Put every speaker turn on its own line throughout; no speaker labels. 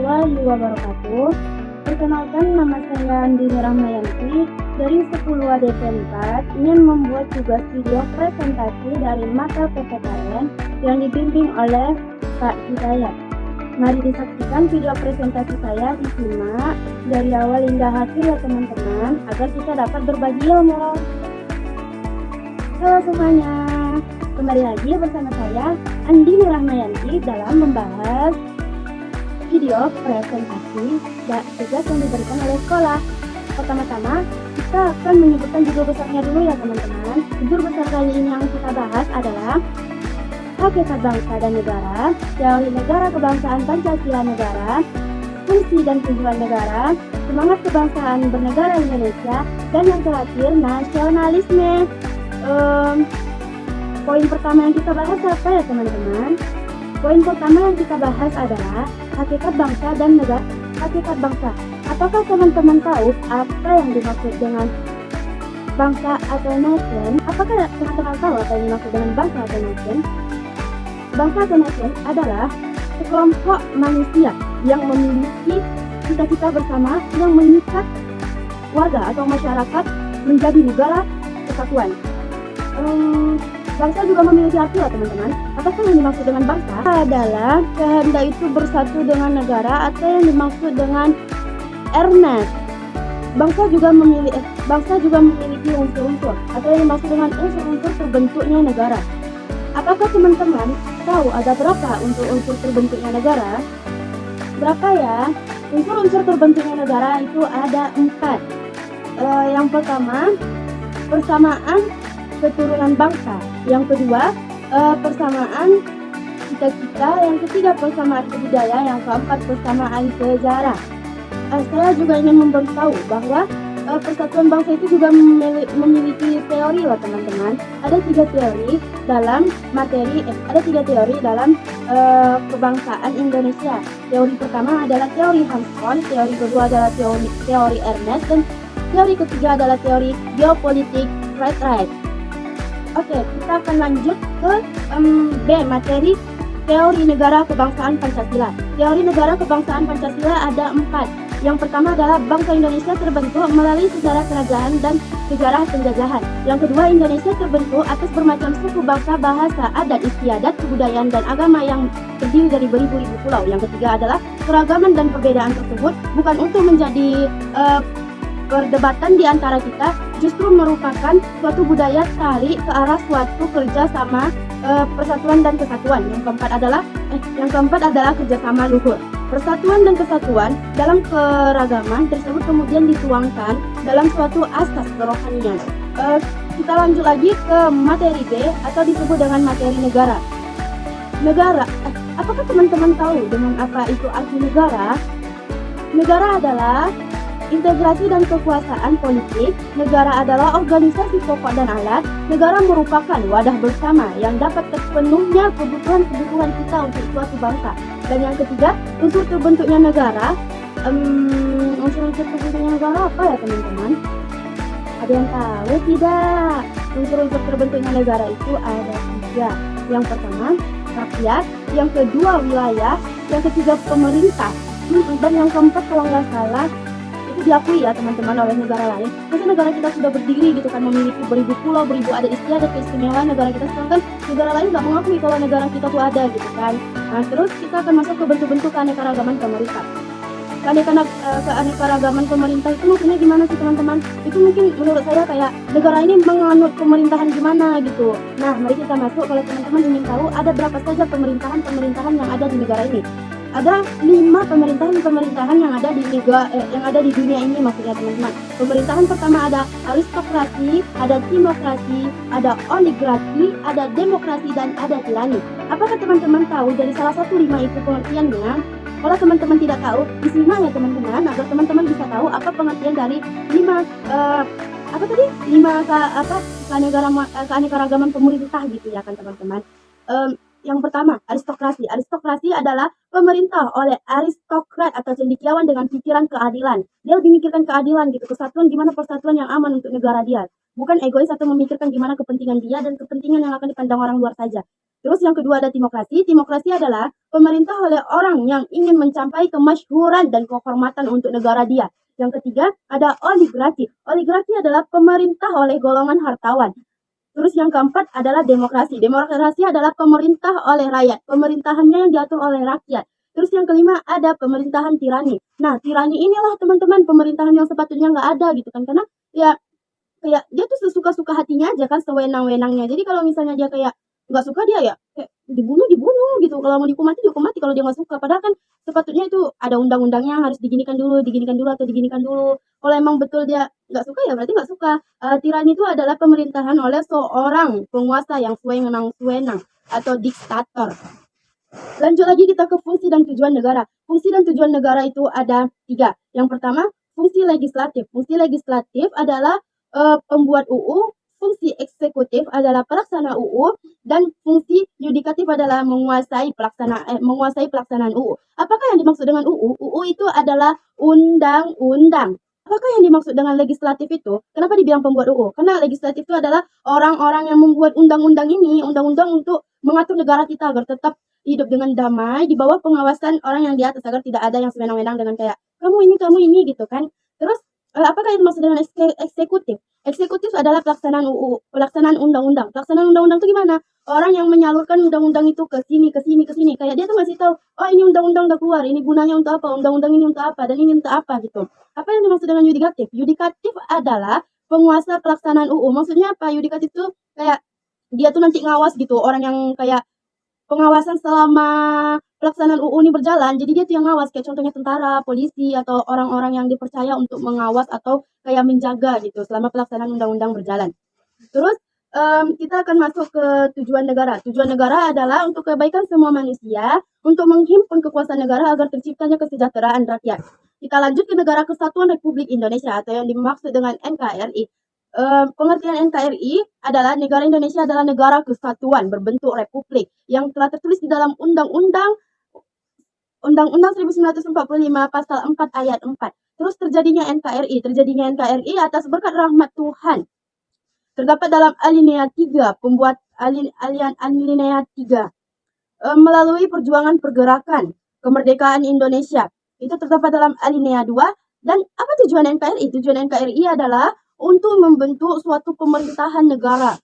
warahmatullahi wabarakatuh. Perkenalkan, nama saya Andini Rahmayanti dari 10 ADP 4 ingin membuat tugas video presentasi dari mata PPKN yang dibimbing oleh Pak Hidayat. Mari disaksikan video presentasi saya, disimak dari awal hingga akhir ya teman-teman, agar kita dapat berbagi ilmu. Halo semuanya, kembali lagi bersama saya Andini Rahmayanti dalam membahas video presentasi dan tugas yang diberikan oleh sekolah. Pertama-tama kita akan menyebutkan judul besarnya dulu ya teman-teman. Judul besar kali ini yang kita bahas adalah Hakikat Bangsa dan Negara, Teori Negara Kebangsaan Pancasila Negara, Fungsi dan Tujuan Negara, Semangat Kebangsaan Bernegara Indonesia, dan yang terakhir nasionalisme. Poin pertama yang kita bahas apa ya teman-teman? Poin pertama yang kita bahas adalah hakikat bangsa dan negara. Hakikat bangsa. Apakah teman-teman tahu apa yang dimaksud dengan bangsa atau nation? Apakah teman-teman tahu apa yang dimaksud dengan bangsa atau nation? Bangsa atau nation adalah sekelompok manusia yang memiliki cita-cita bersama yang mengikat warga atau masyarakat menjadi negara kesatuan. Bangsa juga memiliki arti ya teman-teman. Apakah yang dimaksud dengan bangsa adalah kehendak itu bersatu dengan negara, atau yang dimaksud dengan Ernest. Bangsa juga memiliki unsur-unsur, atau yang dimaksud dengan unsur-unsur terbentuknya negara. Apakah teman-teman tahu ada berapa unsur-unsur terbentuknya negara? Berapa ya? Unsur-unsur terbentuknya negara itu ada 4. Yang pertama, persamaan keturunan bangsa. Yang kedua, persamaan cita-cita. Yang ketiga, persamaan budaya. Yang keempat, persamaan sejarah. Saya juga ingin memberitahu bahwa persatuan bangsa itu juga memiliki teori loh teman-teman. Ada 3 teori dalam kebangsaan Indonesia. Teori pertama adalah teori Hanscom, teori kedua adalah teori Ernest, dan teori ketiga adalah teori geopolitik Friedreich. Oke, kita akan lanjut ke B, materi teori negara kebangsaan Pancasila. Teori negara kebangsaan Pancasila ada 4. Yang pertama adalah bangsa Indonesia terbentuk melalui sejarah kerajaan dan sejarah penjajahan. Yang kedua, Indonesia terbentuk atas bermacam suku, bangsa, bahasa, adat istiadat, kebudayaan, dan agama yang terdiri dari beribu-ribu pulau. Yang ketiga adalah keragaman dan perbedaan tersebut bukan untuk menjadi perdebatan di antara kita, justru merupakan suatu budaya tarik ke arah suatu kerjasama, persatuan dan kesatuan. Yang keempat adalah kerjasama luhur. Persatuan dan kesatuan dalam keragaman tersebut kemudian dituangkan dalam suatu asas kerohanian. Kita lanjut lagi ke materi B, atau disebut dengan materi negara. Negara, apakah teman-teman tahu dengan apa itu arti negara? Negara adalah integrasi dan kekuasaan politik. Negara adalah organisasi pokok dan alat. Negara merupakan wadah bersama yang dapat terpenuhnya kebutuhan kita untuk suatu bangsa. Dan yang ketiga, unsur terbentuknya negara. Unsur-unsur terbentuknya negara apa ya teman-teman? Ada yang tahu tidak? Unsur-unsur terbentuknya negara itu ada 3. Yang pertama, rakyat. Yang kedua, wilayah. Yang ketiga, pemerintah. Dan yang keempat, kalau nggak salah, itu diakui ya teman-teman oleh negara lain. Masa negara kita sudah berdiri gitu kan, memiliki beribu pulau, beribu adat istiadat, keistimewaan negara kita, sedangkan negara lain nggak mengakui kalau negara kita tuh ada gitu kan. Nah terus kita akan masuk ke bentuk-bentuk keanekaragaman pemerintah. Keanekaragaman pemerintah itu maksudnya gimana sih teman-teman? Itu mungkin menurut saya kayak negara ini menganut pemerintahan gimana gitu. Nah mari kita masuk. Kalau teman-teman ingin tahu ada berapa saja pemerintahan yang ada di negara ini. Ada 5 pemerintahan yang ada di dunia ini maksudnya teman-teman. Pemerintahan pertama ada aristokrasi, ada timokrasi, ada oligarki, ada demokrasi, dan ada tirani. Apakah teman-teman tahu dari salah satu 5 itu pengertiannya? Kalau teman-teman tidak tahu, disimak ya teman-teman, agar teman-teman bisa tahu apa pengertian dari 5 keanekaragaman pemerintah gitu ya kan teman-teman. Yang pertama, aristokrasi. Aristokrasi adalah pemerintah oleh aristokrat atau cendekiawan dengan pikiran keadilan. Dia lebih mikirkan keadilan gitu, kesatuan, gimana persatuan yang aman untuk negara dia. bukan egois atau memikirkan gimana kepentingan dia dan kepentingan yang akan dipandang orang luar saja. Terus yang kedua ada timokrasi. Timokrasi adalah pemerintah oleh orang yang ingin mencapai kemasyhuran dan kehormatan untuk negara dia. Yang ketiga ada oligarki. Oligarki adalah pemerintah oleh golongan hartawan. Terus yang keempat adalah demokrasi. Demokrasi adalah pemerintah oleh rakyat. Pemerintahannya yang diatur oleh rakyat. Terus yang kelima ada pemerintahan tirani. Nah, tirani inilah teman-teman pemerintahan yang sepatutnya nggak ada gitu kan. Karena ya kayak dia tuh sesuka-suka hatinya aja kan, sewenang-wenangnya. Jadi kalau misalnya dia kayak nggak suka, dia ya kayak dibunuh gitu. Kalau mau dihukum mati kalau dia nggak suka. Padahal kan sepatutnya itu ada undang-undangnya, harus diginikan dulu atau diginikan dulu. Kalau emang betul dia nggak suka ya berarti nggak suka. Tirani itu adalah pemerintahan oleh seorang penguasa yang sewenang-wenang atau diktator. Lanjut lagi kita ke fungsi dan tujuan negara. Fungsi dan tujuan negara itu ada 3. Yang pertama, fungsi legislatif. Fungsi legislatif adalah pembuat UU, fungsi eksekutif adalah pelaksana UU, dan fungsi yudikatif adalah menguasai pelaksanaan UU. Apakah yang dimaksud dengan UU? UU itu adalah undang-undang. Apakah yang dimaksud dengan legislatif itu? Kenapa dibilang pembuat UU? Karena legislatif itu adalah orang-orang yang membuat undang-undang ini, undang-undang untuk mengatur negara kita agar tetap hidup dengan damai di bawah pengawasan orang yang di atas agar tidak ada yang sewenang-wenang dengan kayak kamu ini gitu kan. Terus apakah yang dimaksud dengan eksekutif? Eksekutif adalah pelaksanaan UU, pelaksanaan undang-undang. Pelaksanaan undang-undang itu gimana? Orang yang menyalurkan undang-undang itu ke sini. Kayak dia tuh ngasih tahu, oh ini undang-undang udah keluar, ini gunanya untuk apa, undang-undang ini untuk apa, dan ini untuk apa gitu. Apa yang dimaksud dengan yudikatif? Yudikatif adalah penguasa pelaksanaan UU. Maksudnya apa? Yudikatif itu kayak dia tuh nanti ngawas gitu, orang yang kayak pengawasan selama pelaksanaan UU ini berjalan. Jadi dia tuh yang ngawas, kayak contohnya tentara, polisi, atau orang-orang yang dipercaya untuk mengawas atau kayak menjaga gitu selama pelaksanaan undang-undang berjalan. Terus kita akan masuk ke tujuan negara. Tujuan negara adalah untuk kebaikan semua manusia, untuk menghimpun kekuasaan negara agar terciptanya kesejahteraan rakyat. Kita lanjut ke Negara Kesatuan Republik Indonesia atau yang dimaksud dengan NKRI. Pengertian NKRI adalah negara Indonesia adalah negara kesatuan berbentuk republik yang telah tertulis di dalam Undang-Undang 1945 pasal 4 ayat 4. Terus terjadinya NKRI atas berkat rahmat Tuhan. Terdapat dalam alinea 3, pembuat alinea 3. Melalui perjuangan pergerakan kemerdekaan Indonesia. Itu terdapat dalam alinea 2. Dan apa tujuan NKRI? Tujuan NKRI adalah untuk membentuk suatu pemerintahan negara.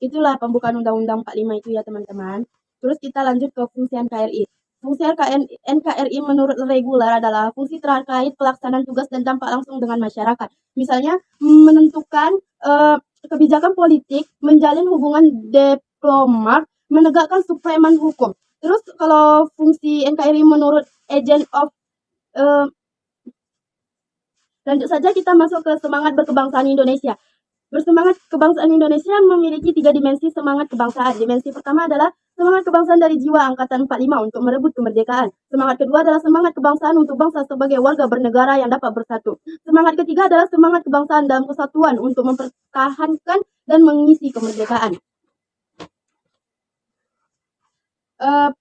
Itulah pembukaan Undang-Undang 45 itu ya teman-teman. Terus kita lanjut ke fungsi NKRI. Fungsi NKRI menurut reguler adalah fungsi terkait pelaksanaan tugas dan dampak langsung dengan masyarakat. Misalnya menentukan kebijakan politik, menjalin hubungan diplomat, menegakkan supreman hukum. Terus kalau fungsi NKRI menurut Agent of lanjut saja kita masuk ke semangat berkebangsaan Indonesia. Bersemangat kebangsaan Indonesia memiliki 3 dimensi semangat kebangsaan. Dimensi pertama adalah semangat kebangsaan dari jiwa angkatan 45 untuk merebut kemerdekaan. Semangat kedua adalah semangat kebangsaan untuk bangsa sebagai warga bernegara yang dapat bersatu. Semangat ketiga adalah semangat kebangsaan dalam kesatuan untuk mempertahankan dan mengisi kemerdekaan.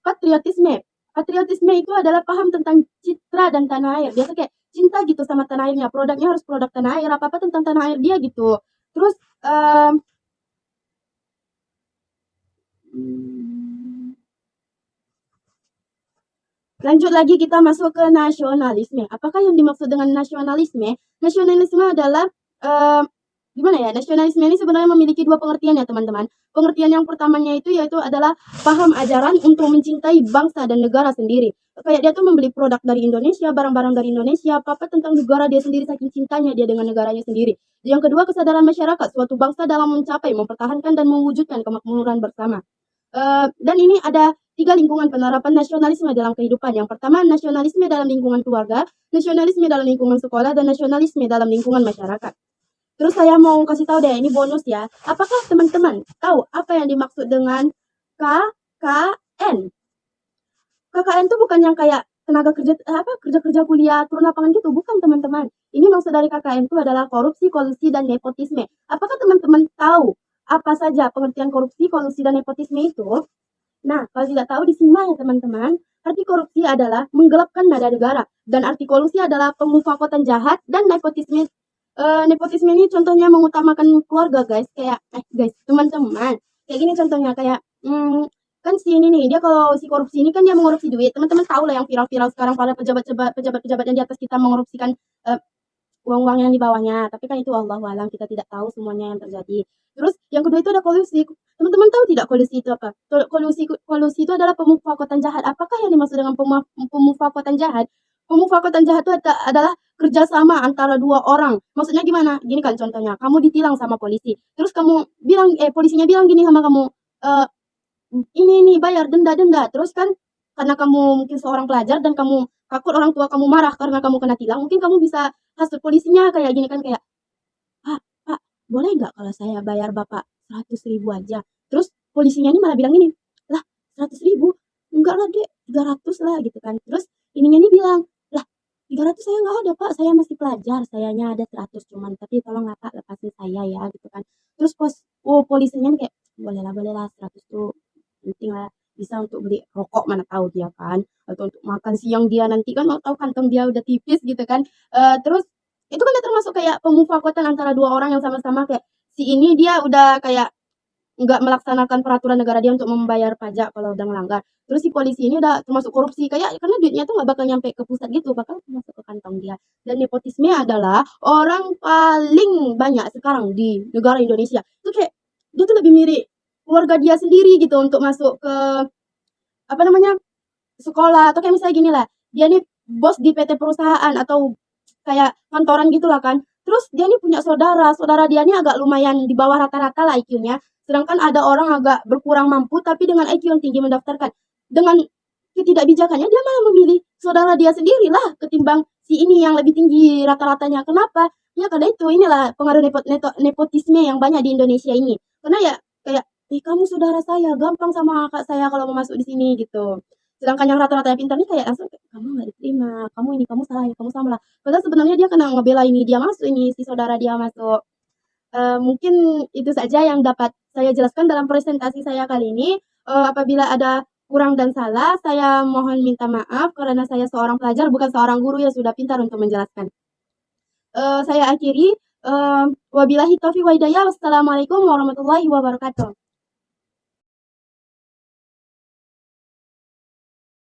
Patriotisme. Patriotisme itu adalah paham tentang citra dan tanah air. Dia tuh kayak cinta gitu sama tanah airnya. Produknya harus produk tanah air, apa-apa tentang tanah air dia gitu. Terus lanjut lagi kita masuk ke nasionalisme. Apakah yang dimaksud dengan nasionalisme? Nasionalisme adalah gimana ya? Nasionalisme ini sebenarnya memiliki 2 pengertian ya teman-teman. Pengertian yang pertamanya itu yaitu adalah paham ajaran untuk mencintai bangsa dan negara sendiri. Kayak dia tuh membeli produk dari Indonesia, barang-barang dari Indonesia, apa-apa tentang negara dia sendiri saking cintanya dia dengan negaranya sendiri. Yang kedua, kesadaran masyarakat suatu bangsa dalam mencapai, mempertahankan dan mewujudkan kemakmuran bersama. Dan ini ada 3 lingkungan penerapan nasionalisme dalam kehidupan. Yang pertama, nasionalisme dalam lingkungan keluarga, nasionalisme dalam lingkungan sekolah, dan nasionalisme dalam lingkungan masyarakat. Terus saya mau kasih tahu deh, ini bonus ya. Apakah teman-teman tahu apa yang dimaksud dengan KKN? KKN itu bukan yang kayak tenaga kerja kuliah turun lapangan gitu, bukan teman-teman. Ini maksud dari KKN itu adalah korupsi, kolusi, dan nepotisme. Apakah teman-teman tahu apa saja pengertian korupsi, kolusi, dan nepotisme itu? Nah, kalau tidak tahu disimak ya teman-teman. Arti korupsi adalah menggelapkan nada negara, dan arti kolusi adalah pemufakotan jahat, dan nepotisme Nepotisme ini contohnya mengutamakan keluarga, guys. Kayak guys, teman-teman. Kayak gini contohnya kayak kan si ini nih, dia kalau si korupsi ini kan dia mengorupsi duit. Teman-teman tahu lah yang viral-viral sekarang pada pejabat-pejabat yang di atas kita mengorupsikan eh, uang-uang yang di bawahnya. Tapi kan itu Allahu alam, kita tidak tahu semuanya yang terjadi. Terus yang kedua itu ada kolusi. Teman-teman tahu tidak kolusi itu apa? Kolusi itu adalah pemufakatan jahat. Apakah yang dimaksud dengan pemufakatan jahat? Pemufakatan jahat itu adalah kerjasama antara dua orang. Maksudnya gimana? Gini kan contohnya, kamu ditilang sama polisi. Terus kamu bilang, polisinya bilang gini sama kamu, eh ini bayar denda-denda. Terus kan karena kamu mungkin seorang pelajar dan kamu takut orang tua kamu marah karena kamu kena tilang, mungkin kamu bisa hasut polisinya kayak gini kan kayak, Pak, Pak, boleh nggak kalau saya bayar Bapak 100.000 aja? Terus polisinya ini malah bilang ini, lah 100.000? Enggak lah dek, 300 lah gitu kan. Terus ininya ini bilang, lah 300 saya nggak ada Pak, saya masih pelajar, sayanya ada 100 cuman, tapi tolong lah Pak lepasin saya ya gitu kan. Terus polisinya ini kayak, boleh lah 100 tuh penting lah bisa untuk beli rokok mana tahu dia kan atau untuk makan siang dia nanti kan mau tahu kantong dia udah tipis gitu kan. Terus itu kan udah termasuk kayak pemufakatan antara dua orang yang sama-sama kayak si ini dia udah kayak nggak melaksanakan peraturan negara dia untuk membayar pajak kalau udah melanggar. Terus si polisi ini udah termasuk korupsi kayak karena duitnya tuh nggak bakal nyampe ke pusat gitu, bakal masuk ke kantong dia. Dan nepotisme adalah orang paling banyak sekarang di negara Indonesia. Itu kayak dia tuh lebih mirip keluarga dia sendiri gitu untuk masuk ke apa namanya sekolah atau kayak misalnya gini lah, dia nih bos di PT perusahaan atau kayak kantoran gitulah kan. Terus dia nih punya saudara dia nih agak lumayan di bawah rata-rata lah IQ-nya. Sedangkan ada orang agak berkurang mampu tapi dengan IQ yang tinggi mendaftarkan. Dengan ketidakbijakannya dia malah memilih saudara dia sendiri lah ketimbang si ini yang lebih tinggi rata-ratanya. Kenapa? Ya karena itu inilah pengaruh nepotisme yang banyak di Indonesia ini. Karena ya kayak, kamu saudara saya, gampang sama kakak saya kalau mau masuk di sini gitu. Sedangkan yang rata-rata yang pintar nih kayak langsung kamu nggak diterima, kamu ini kamu salah, kamu sama lah. Padahal sebenarnya dia kena ngebela ini dia masuk ini si saudara dia masuk. Mungkin itu saja yang dapat saya jelaskan dalam presentasi saya kali ini. Apabila ada kurang dan salah, saya mohon minta maaf karena saya seorang pelajar bukan seorang guru yang sudah pintar untuk menjelaskan. Saya akhiri. Wabillahi taufiq wa hidayah. Wassalamualaikum warahmatullahi wabarakatuh.